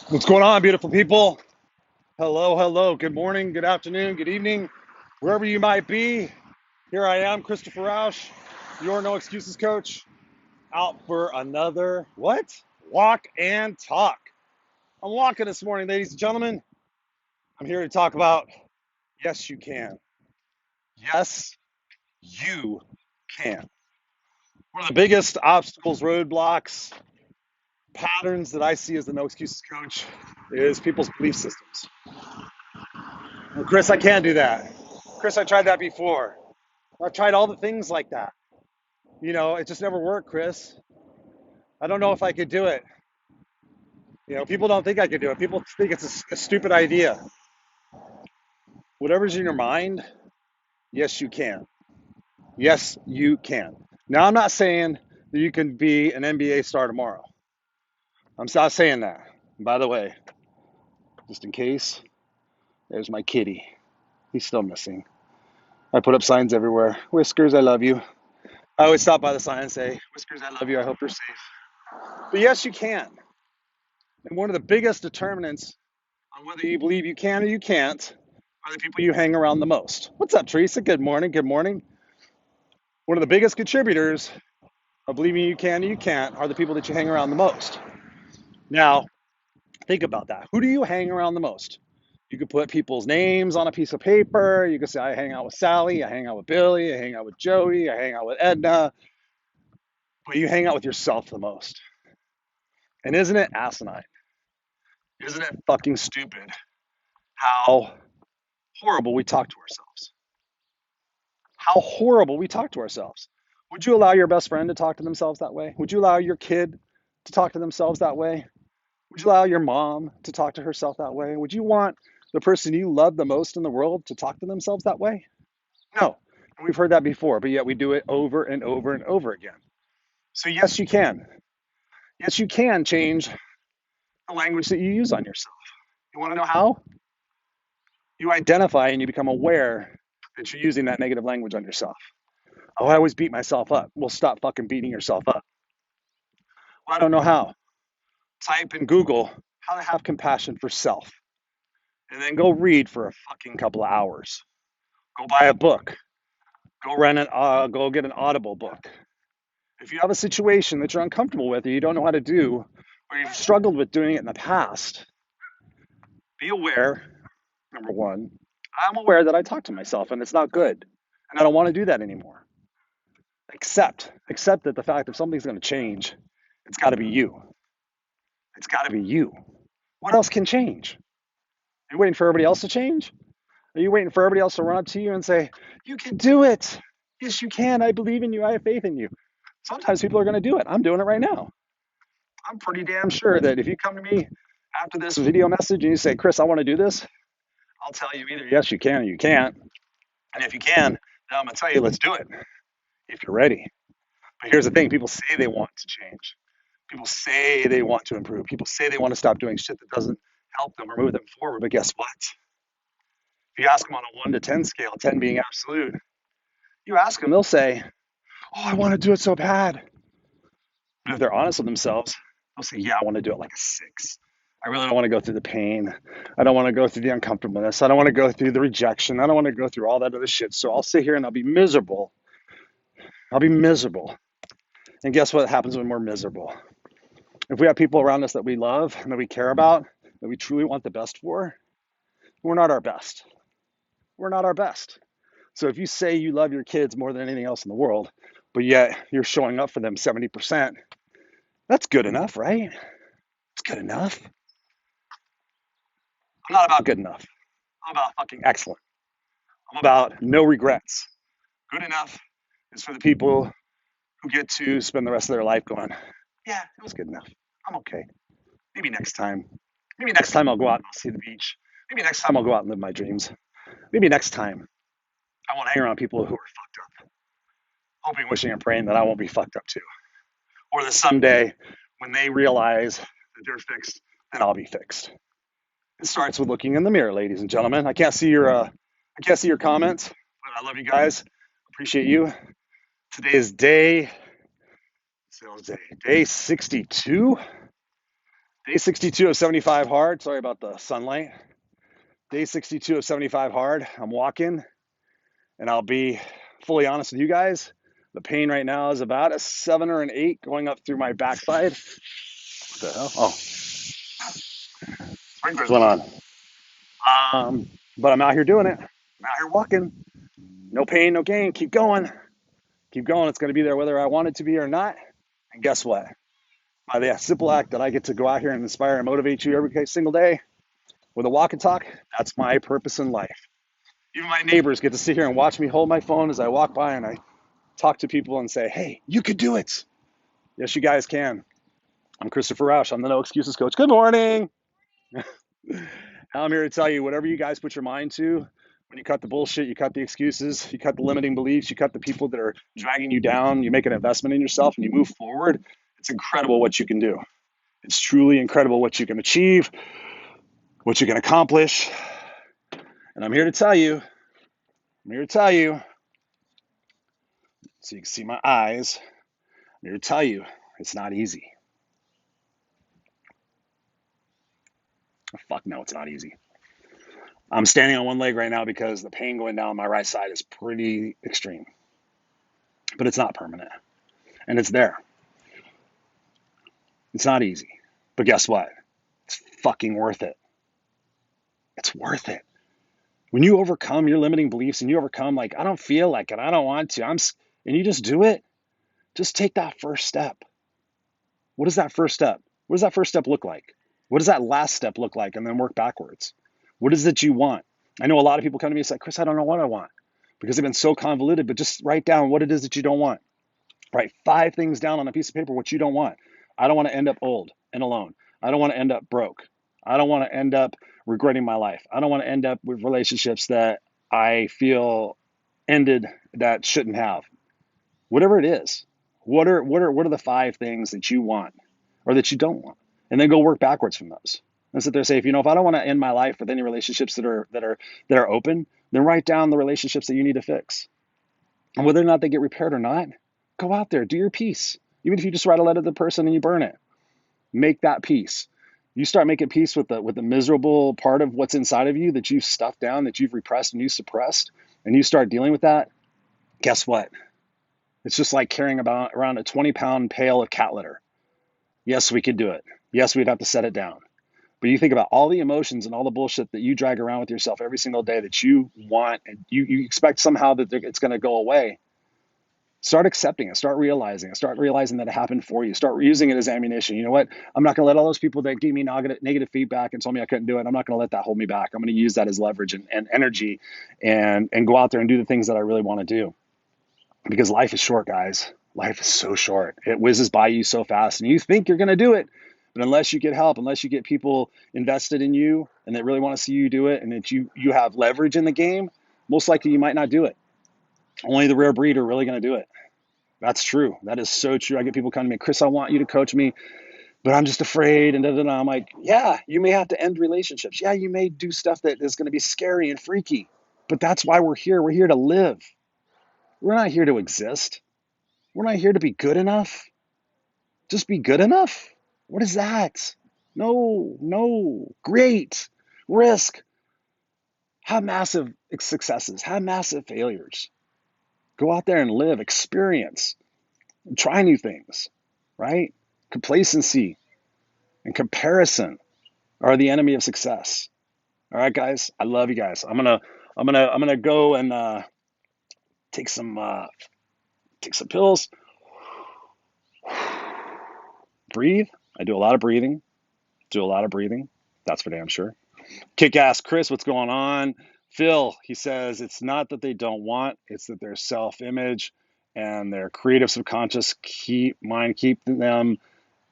What's going on, beautiful people? Hello, hello. Good morning, good afternoon, good evening, wherever you might be. Here I am, Christopher Rausch, your No Excuses coach, out for another walk and talk. I'm walking this morning, ladies and gentlemen. I'm here to talk about yes, you can. Yes, you can. One of the biggest obstacles, roadblocks, patterns that I see as the No Excuses coach is people's belief systems. Well, Chris, I can't do that. Chris, I tried that before. I've tried all the things like that. It just never worked, Chris. I don't know if I could do it. People don't think I could do it. People think it's a stupid idea. Whatever's in your mind, yes, you can. Yes, you can. Now, I'm not saying that you can be an NBA star tomorrow. I'm not saying that. And by the way, just in case, there's my kitty. He's still missing. I put up signs everywhere. Whiskers, I love you. I always stop by the sign and say, Whiskers, I love you. I hope you're safe. But yes, you can. And one of the biggest determinants on whether you believe you can or you can't are the people you hang around the most. What's up, Teresa? Good morning. Good morning. One of the biggest contributors of believing you can or you can't are the people that you hang around the most. Now, think about that. Who do you hang around the most? You could put people's names on a piece of paper. You could say, I hang out with Sally, I hang out with Billy, I hang out with Joey, I hang out with Edna. But you hang out with yourself the most. And isn't it asinine? Isn't it fucking stupid how horrible we talk to ourselves? How horrible we talk to ourselves. Would you allow your best friend to talk to themselves that way? Would you allow your kid to talk to themselves that way? Would you allow your mom to talk to herself that way? Would you want the person you love the most in the world to talk to themselves that way? No. And we've heard that before, but yet we do it over and over and over again. So, yes, you can. Yes, you can change the language that you use on yourself. You want to know how? You identify and you become aware that you're using that negative language on yourself. Oh, I always beat myself up. Well, stop fucking beating yourself up. Well, I don't know how. Type in Google how to have compassion for self, and then go read for a fucking couple of hours. Go buy a book. Go get an Audible book. If you have a situation that you're uncomfortable with or you don't know how to do, or you've struggled with doing it in the past, be aware. Number one, I'm aware that I talk to myself and it's not good, and I don't want to do that anymore. Accept that the fact if something's going to change, it's got to be you. It's got to be you. What else can change? Are you waiting for everybody else to change? Are you waiting for everybody else to run up to you and say, you can do it? Yes, you can. I believe in you. I have faith in you. Sometimes people are going to do it. I'm doing it right now. I'm pretty damn sure that if you come to me after this video message and you say, Chris, I want to do this, I'll tell you either yes, you can or you can't. And if you can, then I'm going to tell you, let's do it if you're ready. But here's the thing, people say they want to change. People say they want to improve. People say they want to stop doing shit that doesn't help them or move them forward. But guess what? If you ask them on a 1 to 10 scale, 10 being absolute, you ask them, they'll say, oh, I want to do it so bad. But if they're honest with themselves, they'll say, yeah, I want to do it like a 6. I really don't want to go through the pain. I don't want to go through the uncomfortableness. I don't want to go through the rejection. I don't want to go through all that other shit. So I'll sit here and I'll be miserable. I'll be miserable. And guess what happens when we're miserable? If we have people around us that we love and that we care about, that we truly want the best for, we're not our best. We're not our best. So if you say you love your kids more than anything else in the world, but yet you're showing up for them 70%, that's good enough, right? It's good enough. I'm not about good enough. I'm about fucking excellent. I'm about no regrets. Good enough is for the people who get to spend the rest of their life going, yeah, it was good enough. I'm okay. Maybe next time. Maybe next time I'll go out and I'll see the beach. Maybe next time I'll go out and live my dreams. Maybe next time I won't hang around people who are fucked up, hoping, wishing, and praying that I won't be fucked up too. Or that someday when they realize that they're fixed, then I'll be fixed. It starts with looking in the mirror, ladies and gentlemen. I can't see your comments, but I love you guys. Appreciate you. Today is day 62. Day 62 of 75 hard. Sorry about the sunlight. Day 62 of 75 hard. I'm walking, and I'll be fully honest with you guys. The pain right now is about a 7 or an 8 going up through my backside. What the hell? Oh, sprinklers went on. But I'm out here doing it. I'm out here walking. No pain, no gain. Keep going. Keep going. It's going to be there whether I want it to be or not. And guess what? By the simple act that I get to go out here and inspire and motivate you every single day with a walk and talk, that's my purpose in life. Even my neighbors get to sit here and watch me hold my phone as I walk by and I talk to people and say, hey, you could do it. Yes, you guys can. I'm Christopher Rausch. I'm the No Excuses Coach. Good morning. I'm here to tell you whatever you guys put your mind to, when you cut the bullshit, you cut the excuses, you cut the limiting beliefs, you cut the people that are dragging you down, you make an investment in yourself and you move forward. It's incredible what you can do. It's truly incredible what you can achieve, what you can accomplish. And I'm here to tell you, so you can see my eyes, I'm here to tell you, it's not easy. Fuck no, it's not easy. I'm standing on one leg right now because the pain going down my right side is pretty extreme. But it's not permanent. And it's there. It's not easy. But guess what? It's fucking worth it. It's worth it. When you overcome your limiting beliefs and you overcome, like, I don't feel like it, I don't want to, and you just do it, just take that first step. What is that first step? What does that first step look like? What does that last step look like? And then work backwards. What is it you want? I know a lot of people come to me and say, Chris, I don't know what I want because they've been so convoluted, but just write down what it is that you don't want. Write 5 things down on a piece of paper, what you don't want. I don't want to end up old and alone. I don't want to end up broke. I don't want to end up regretting my life. I don't want to end up with relationships that I feel ended that shouldn't have. Whatever it is, what are the 5 things that you want or that you don't want? And then go work backwards from those. And sit there and say, if I don't want to end my life with any relationships that are open, then write down the relationships that you need to fix. And whether or not they get repaired or not, go out there, do your piece. Even if you just write a letter to the person and you burn it, make that peace. You start making peace with the miserable part of what's inside of you that you've stuffed down, that you've repressed and you suppressed, and you start dealing with that. Guess what? It's just like carrying around a 20-pound pail of cat litter. Yes, we could do it. Yes, we'd have to set it down. But you think about all the emotions and all the bullshit that you drag around with yourself every single day that you want, and you expect somehow that it's going to go away. Start accepting it. Start realizing it. Start realizing that it happened for you. Start using it as ammunition. You know what? I'm not going to let all those people that gave me negative feedback and told me I couldn't do it. I'm not going to let that hold me back. I'm going to use that as leverage and energy and go out there and do the things that I really want to do. Because life is short, guys. Life is so short. It whizzes by you so fast, and you think you're going to do it. But unless you get help, unless you get people invested in you and that really want to see you do it, and that you have leverage in the game, most likely you might not do it. Only the rare breed are really going to do it. That's true. That is so true. I get people coming to me, Chris, I want you to coach me, but I'm just afraid. And I'm like, yeah, you may have to end relationships. Yeah, you may do stuff that is going to be scary and freaky, but that's why we're here. We're here to live. We're not here to exist. We're not here to be good enough. Just be good enough. What is that? No. Great. Risk. Have massive successes. Have massive failures. Go out there and live, experience, try new things, right? Complacency and comparison are the enemy of success. All right, guys. I love you guys. I'm gonna go and take some pills. Breathe. I do a lot of breathing. That's for damn sure. Kick ass Chris, what's going on? Phil, he says it's not that they don't want, it's that their self-image and their creative subconscious keep them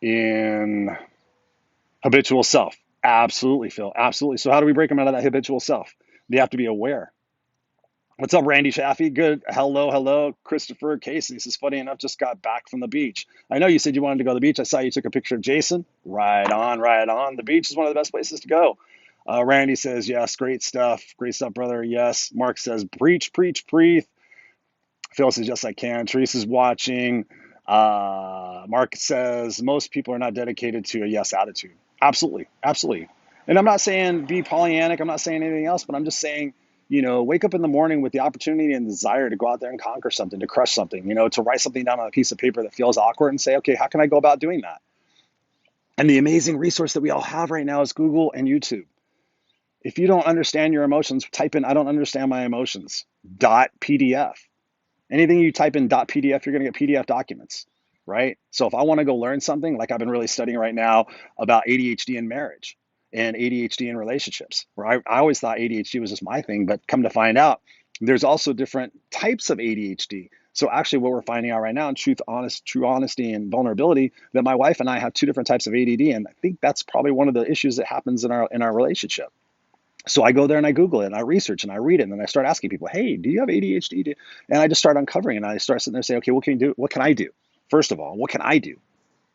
in habitual self. Absolutely, Phil. Absolutely. So how do we break them out of that habitual self? They have to be aware. What's up, Randy Chaffee? Good. Hello. Christopher Casey. This is funny enough, just got back from the beach. I know you said you wanted to go to the beach. I saw you took a picture of Jason. Right on. The beach is one of the best places to go. Randy says, yes, great stuff. Great stuff, brother. Yes. Mark says, preach. Phil says, yes, I can. Teresa's watching. Mark says, most people are not dedicated to a yes attitude. Absolutely. Absolutely. And I'm not saying be Pollyannic. I'm not saying anything else, but I'm just saying, wake up in the morning with the opportunity and desire to go out there and conquer something, to crush something, to write something down on a piece of paper that feels awkward and say, okay, how can I go about doing that? And the amazing resource that we all have right now is Google and YouTube. If you don't understand your emotions, type in, I don't understand my emotions, .pdf. Anything you type in .pdf, you're going to get PDF documents, right? So if I want to go learn something, like I've been really studying right now about ADHD in marriage and ADHD in relationships, where I always thought ADHD was just my thing, but come to find out, there's also different types of ADHD. So actually what we're finding out right now in true honesty and vulnerability, that my wife and I have two different types of ADD. And I think that's probably one of the issues that happens in our relationship. So I go there and I Google it and I research and I read it and then I start asking people, hey, do you have ADHD? And I just start uncovering and I start sitting there and say, okay, what can you do? What can I do? First of all, what can I do?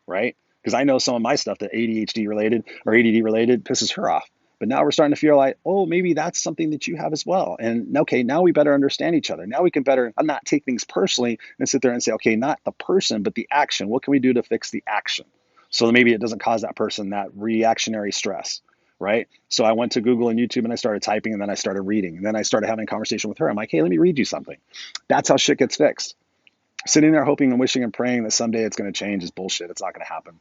Right? Because I know some of my stuff that ADHD related or ADD related pisses her off. But now we're starting to feel like, oh, maybe that's something that you have as well. And okay, now we better understand each other. Now we can better not take things personally and sit there and say, okay, not the person, but the action. What can we do to fix the action? So that maybe it doesn't cause that person that reactionary stress, right? So I went to Google and YouTube and I started typing and then I started reading. And then I started having a conversation with her. I'm like, hey, let me read you something. That's how shit gets fixed. Sitting there hoping and wishing and praying that someday it's going to change is bullshit. It's not going to happen.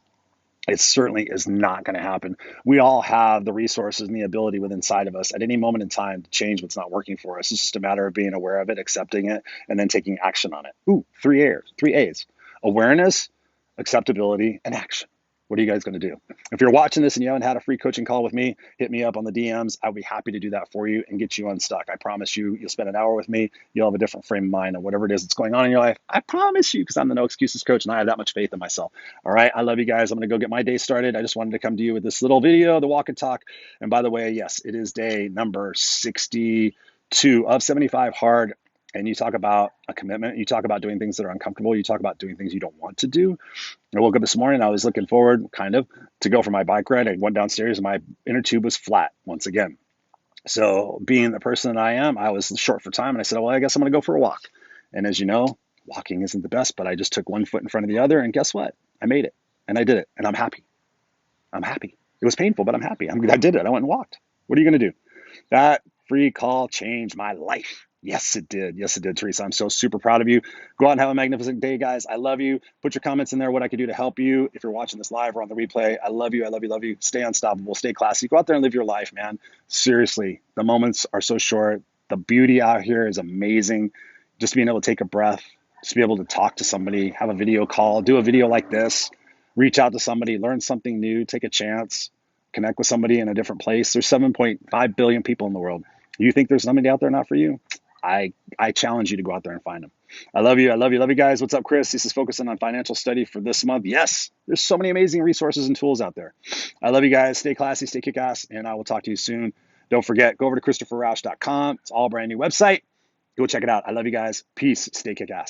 It certainly is not going to happen. We all have the resources and the ability within inside of us at any moment in time to change what's not working for us. It's just a matter of being aware of it, accepting it, and then taking action on it. Ooh, three A's: awareness, acceptability, and action. What are you guys going to do? If you're watching this and you haven't had a free coaching call with me, hit me up on the DMs. I'll be happy to do that for you and get you unstuck. I promise you, you'll spend an hour with me. You'll have a different frame of mind on whatever it is that's going on in your life. I promise you, because I'm the no excuses coach and I have that much faith in myself. All right. I love you guys. I'm going to go get my day started. I just wanted to come to you with this little video, the walk and talk. And by the way, yes, it is day number 62 of 75 hard. And you talk about a commitment. You talk about doing things that are uncomfortable. You talk about doing things you don't want to do. I woke up this morning. I was looking forward to go for my bike ride. I went downstairs and my inner tube was flat once again. So being the person that I am, I was short for time. And I said, well, I guess I'm going to go for a walk. And as you know, walking isn't the best, but I just took one foot in front of the other. And guess what? I made it and I did it. And I'm happy. I'm happy. It was painful, but I'm happy. I did it. I went and walked. What are you going to do? That free call changed my life. Yes, it did. Yes, it did, Teresa. I'm so super proud of you. Go out and have a magnificent day, guys. I love you. Put your comments in there, what I could do to help you. If you're watching this live or on the replay, I love you. I love you. Love you. Stay unstoppable. Stay classy. Go out there and live your life, man. Seriously, the moments are so short. The beauty out here is amazing. Just being able to take a breath, just be able to talk to somebody, have a video call, do a video like this, reach out to somebody, learn something new, take a chance, connect with somebody in a different place. There's 7.5 billion people in the world. You think there's somebody out there not for you? I challenge you to go out there and find them. I love you. I love you. Love you guys. What's up, Chris? This is focusing on financial study for this month. Yes, there's so many amazing resources and tools out there. I love you guys. Stay classy, stay kick-ass, and I will talk to you soon. Don't forget, go over to ChristopherRausch.com. It's all a brand new website. Go check it out. I love you guys. Peace. Stay kick-ass.